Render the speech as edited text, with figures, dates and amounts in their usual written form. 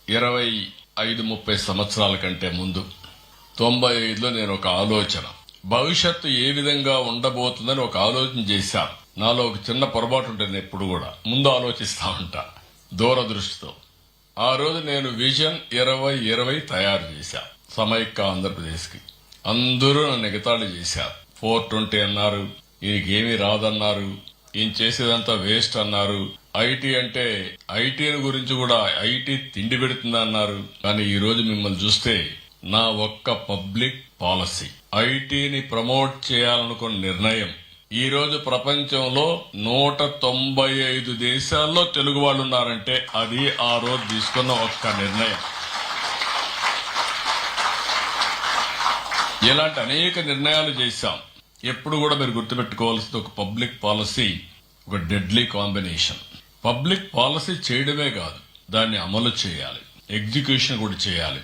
25-30 సంవత్సరాల కంటే ముందు 95లో నేను ఒక ఆలోచన, భవిష్యత్తు ఏ విధంగా ఉండబోతుందని ఒక ఆలోచన చేశాను. నాలో ఒక చిన్న పొరపాటు ఉంటుంది, ఎప్పుడు కూడా ముందు ఆలోచిస్తా ఉంటా దూరదృష్టితో. ఆ రోజు నేను విజన్ 2020 తయారు చేశా సమైక్య ఆంధ్రప్రదేశ్ కి. అందరూ నన్ను ఎగతాళి చేశారు. 420 అన్నారు, ఈయనకేమీ రాదన్నారు, ఈయన చేసేదంతా వేస్ట్ అన్నారు. ఐటీ అంటే ఐటీని గురించి కూడా ఐటీ తిండి పెడుతుంది అన్నారు. కానీ ఈ రోజు మిమ్మల్ని చూస్తే నా ఒక్క పబ్లిక్ పాలసీ, ఐటీని ప్రమోట్ చేయాలనుకున్న నిర్ణయం ఈ రోజు ప్రపంచంలో 195 దేశాల్లో తెలుగు వాళ్ళు ఉన్నారంటే అది ఆ రోజు తీసుకున్న ఒక్క నిర్ణయం. ఇలాంటి అనేక నిర్ణయాలు చేశాం. ఎప్పుడు కూడా మీరు గుర్తుపెట్టుకోవాల్సింది, ఒక పబ్లిక్ పాలసీ ఒక డెడ్లీ కాంబినేషన్. పబ్లిక్ పాలసీ చేయడమే కాదు, దాన్ని అమలు చేయాలి, ఎగ్జిక్యూషన్ కూడా చేయాలి.